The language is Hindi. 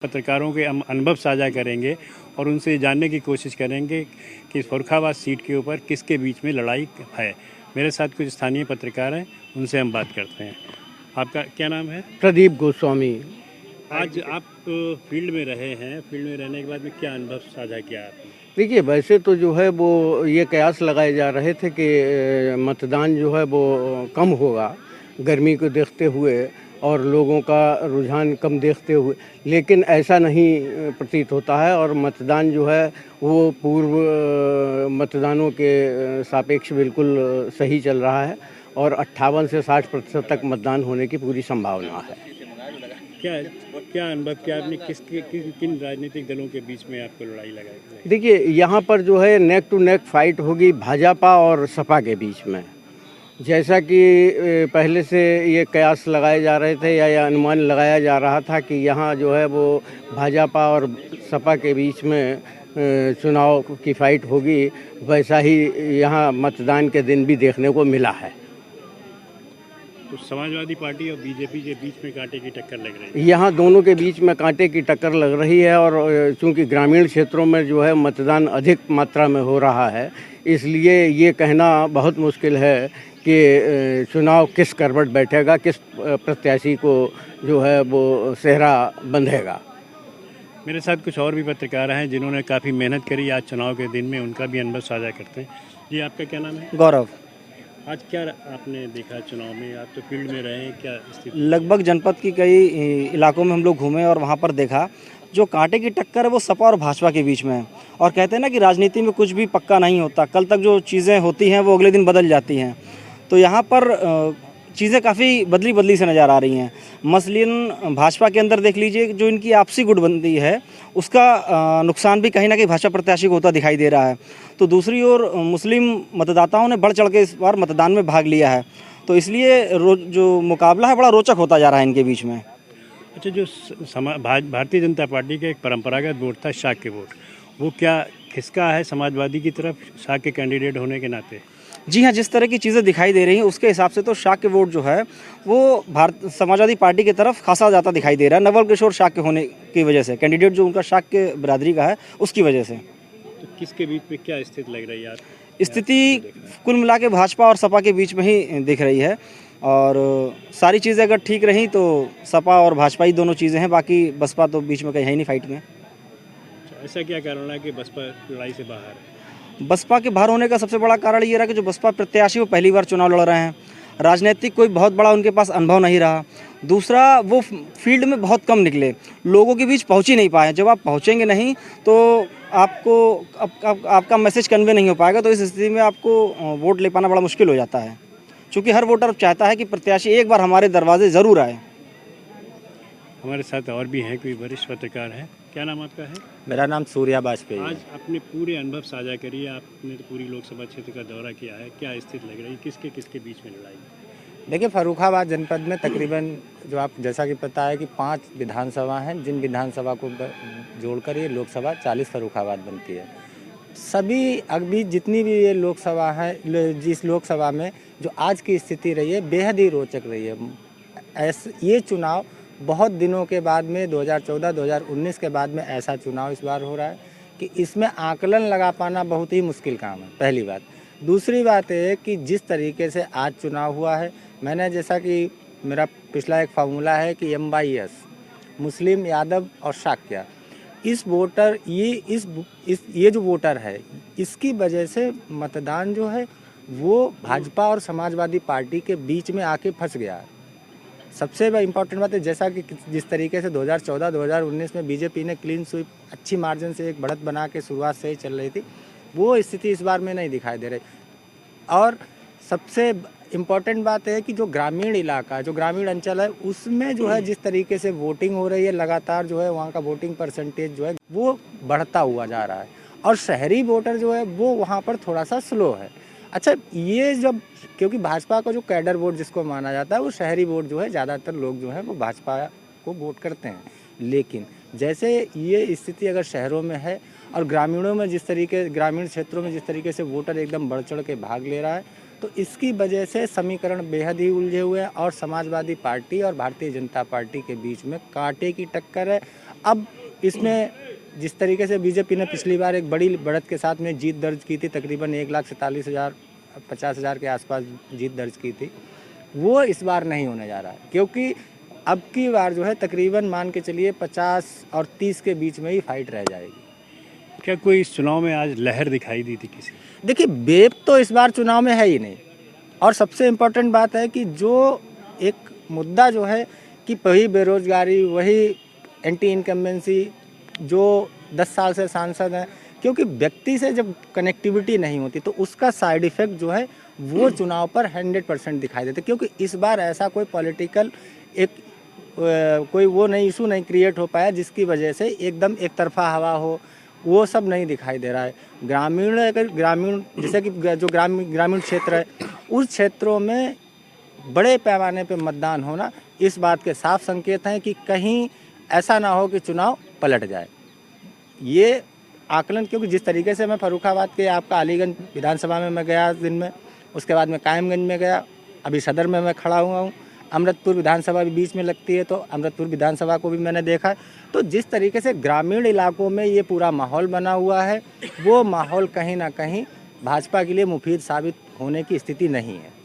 पत्रकारों के हम अनुभव साझा करेंगे और उनसे जानने की कोशिश करेंगे कि फर्रुखाबाद सीट के ऊपर किसके बीच में लड़ाई है। मेरे साथ कुछ स्थानीय पत्रकार हैं, उनसे हम बात करते हैं। आपका क्या नाम है? प्रदीप गोस्वामी। आज आप फील्ड में रहे हैं, फील्ड में रहने के बाद में क्या अनुभव साझा किया आपने? देखिए, वैसे तो जो है वो ये कयास लगाए जा रहे थे कि मतदान जो है वो कम होगा गर्मी को देखते हुए और लोगों का रुझान कम देखते हुए, लेकिन ऐसा नहीं प्रतीत होता है और मतदान जो है वो पूर्व मतदानों के सापेक्ष बिल्कुल सही चल रहा है और 58 से 60% तक मतदान होने की पूरी संभावना है। क्या क्या अनुभव किया आपने? किन राजनीतिक दलों के बीच में आपको लड़ाई लगाई? देखिए, यहाँ पर जो है नेक टू नेक फाइट होगी भाजपा और सपा के बीच में। जैसा कि पहले से ये कयास लगाए जा रहे थे या ये अनुमान लगाया जा रहा था कि यहाँ जो है वो भाजपा और सपा के बीच में चुनाव की फाइट होगी, वैसा ही यहाँ मतदान के दिन भी देखने को मिला है। तो समाजवादी पार्टी और बीजेपी के बीच में कांटे की टक्कर लग रही है। यहाँ दोनों के बीच में कांटे की टक्कर लग रही है और चूंकि ग्रामीण क्षेत्रों में जो है मतदान अधिक मात्रा में हो रहा है, इसलिए ये कहना बहुत मुश्किल है कि चुनाव किस करवट बैठेगा, किस प्रत्याशी को जो है वो सेहरा बंधेगा। मेरे साथ कुछ और भी पत्रकार हैं जिन्होंने काफ़ी मेहनत करी आज चुनाव के दिन में, उनका भी अनुभव साझा करते हैं। जी, आपका क्या नाम है? गौरव। आज क्या आपने देखा चुनाव में? आप तो फील्ड में रहे हैं, क्या स्थिति? लगभग जनपद की कई इलाकों में हम लोग घूमे और वहाँ पर देखा जो कांटे की टक्कर है वो सपा और भाजपा के बीच में है। और कहते हैं ना कि राजनीति में कुछ भी पक्का नहीं होता, कल तक जो चीज़ें होती हैं वो अगले दिन बदल जाती हैं। तो यहाँ पर चीज़ें काफ़ी बदली से नज़र आ रही हैं। मसलन भाजपा के अंदर देख लीजिए, जो इनकी आपसी गुटबंदी है उसका नुकसान भी कहीं ना कहीं भाजपा प्रत्याशी को होता दिखाई दे रहा है। तो दूसरी ओर मुस्लिम मतदाताओं ने बढ़ चढ़ के इस बार मतदान में भाग लिया है, तो इसलिए जो मुकाबला है बड़ा रोचक होता जा रहा है इनके बीच में। अच्छा, जो भारतीय जनता पार्टी का एक परंपरागत वोट था शाह के वोट, वो क्या खिसका है समाजवादी की तरफ शाह के कैंडिडेट होने के नाते? जी हाँ, जिस तरह की चीज़ें दिखाई दे रही हैं उसके हिसाब से तो शाह के वोट जो है वो समाजवादी पार्टी की तरफ खासा ज़्यादा दिखाई दे रहा है, नवल किशोर शाह के होने की वजह से, कैंडिडेट जो उनका शाह के बिरादरी का है उसकी वजह से। तो किसके बीच में क्या स्थिति लग रही है? स्थिति कुल मिला के भाजपा और सपा के बीच में ही दिख रही है और सारी चीज़ें अगर ठीक रही तो सपा और भाजपा ही दोनों चीज़ें हैं, बाकी बसपा तो बीच में कहीं है ही नहीं फाइट में। ऐसा क्या कारण है कि बसपा लड़ाई से बाहर है? बसपा के बाहर होने का सबसे बड़ा कारण ये रहा कि जो बसपा प्रत्याशी वो पहली बार चुनाव लड़ रहे हैं, राजनीतिक कोई बहुत बड़ा उनके पास अनुभव नहीं रहा। दूसरा, वो फील्ड में बहुत कम निकले, लोगों के बीच पहुंच ही नहीं पाए। जब आप पहुंचेंगे नहीं तो आपको आपका मैसेज कन्वे नहीं हो पाएगा, तो इस स्थिति में आपको वोट ले पाना बड़ा मुश्किल हो जाता है, क्योंकि हर वोटर चाहता है कि प्रत्याशी एक बार हमारे दरवाजे ज़रूर आए। हमारे साथ और भी हैं, कोई वरिष्ठ पत्रकार हैं। क्या नाम आपका है? मेरा नाम सूर्या वाजपेयी है। आज अपने पूरे अनुभव साझा करिए। आपने तो पूरी लोकसभा क्षेत्र का दौरा किया है, क्या स्थिति लग रही है? किसके बीच में लड़ाई? देखिए, फर्रुखाबाद जनपद में तकरीबन जो आप जैसा कि पता है कि 5 विधानसभा हैं, जिन विधानसभा को जोड़कर ये लोकसभा 40 फर्रुखाबाद बनती है। सभी अभी जितनी भी ये लोकसभा है, जिस लोकसभा में जो आज की स्थिति रही है बेहद ही रोचक रही है। ये चुनाव बहुत दिनों के बाद में 2014-2019 के बाद में ऐसा चुनाव इस बार हो रहा है कि इसमें आकलन लगा पाना बहुत ही मुश्किल काम है, पहली बात। दूसरी बात है कि जिस तरीके से आज चुनाव हुआ है, मैंने जैसा कि मेरा पिछला एक फार्मूला है कि MYS मुस्लिम, यादव और शाक्य, इस वोटर ये जो वोटर है इसकी वजह से मतदान जो है वो भाजपा और समाजवादी पार्टी के बीच में आके फंस गया है। सबसे इम्पॉर्टेंट बात है, जैसा कि जिस तरीके से 2014-2019 में बीजेपी ने क्लीन स्वीप अच्छी मार्जिन से एक बढ़त बना के शुरुआत से ही चल रही थी, वो स्थिति इस बार में नहीं दिखाई दे रही। और सबसे इम्पॉर्टेंट बात है कि जो ग्रामीण इलाका, जो ग्रामीण अंचल है, उसमें जो है जिस तरीके से वोटिंग हो रही है लगातार, जो है वहाँ का वोटिंग परसेंटेज जो है वो बढ़ता हुआ जा रहा है और शहरी वोटर जो है वो वहाँ पर थोड़ा सा स्लो है। अच्छा, ये जब क्योंकि भाजपा का जो कैडर वोट जिसको माना जाता है वो शहरी वोट जो है ज़्यादातर लोग जो है वो भाजपा को वोट करते हैं, लेकिन जैसे ये स्थिति अगर शहरों में है और ग्रामीण क्षेत्रों में जिस तरीके से वोटर एकदम बढ़ चढ़ के भाग ले रहा है, तो इसकी वजह से समीकरण बेहद ही उलझे हुए हैं और समाजवादी पार्टी और भारतीय जनता पार्टी के बीच में कांटे की टक्कर है अब इसमें जिस तरीके से बीजेपी ने पिछली बार एक बड़ी बढ़त के साथ में जीत दर्ज की थी, तकरीबन 1,47,050 के आसपास जीत दर्ज की थी, वो इस बार नहीं होने जा रहा है, क्योंकि अब की बार जो है तकरीबन मान के चलिए 50 और 30 के बीच में ही फाइट रह जाएगी। क्या कोई इस चुनाव में आज लहर दिखाई दी थी किसी? देखिए, बेब तो इस बार चुनाव में है ही नहीं, और सबसे इम्पोर्टेंट बात है कि जो एक मुद्दा जो है कि वही बेरोजगारी, वही एंटी इनकम्बेंसी, जो 10 साल से सांसद हैं, क्योंकि व्यक्ति से जब कनेक्टिविटी नहीं होती तो उसका साइड इफ़ेक्ट जो है वो चुनाव पर 100% दिखाई देते, क्योंकि इस बार ऐसा कोई पॉलिटिकल कोई वो नहीं इशू नहीं क्रिएट हो पाया जिसकी वजह से एकदम एक तरफा हवा हो, वो सब नहीं दिखाई दे रहा है। ग्रामीण जैसे कि जो ग्रामीण क्षेत्र है, उस क्षेत्रों में बड़े पैमाने पे मतदान होना इस बात के साफ संकेत हैं कि कहीं ऐसा ना हो कि चुनाव पलट जाए। ये आकलन, क्योंकि जिस तरीके से मैं फर्रुखाबाद के आपका अलीगंज विधानसभा में मैं गया दिन में, उसके बाद मैं कायमगंज में गया, अभी सदर में मैं खड़ा हुआ हूँ, अमृतपुर विधानसभा भी बीच में लगती है तो अमृतपुर विधानसभा को भी मैंने देखा है। तो जिस तरीके से ग्रामीण इलाकों में ये पूरा माहौल बना हुआ है, वो माहौल कहीं ना कहीं भाजपा के लिए मुफीद साबित होने की स्थिति नहीं है।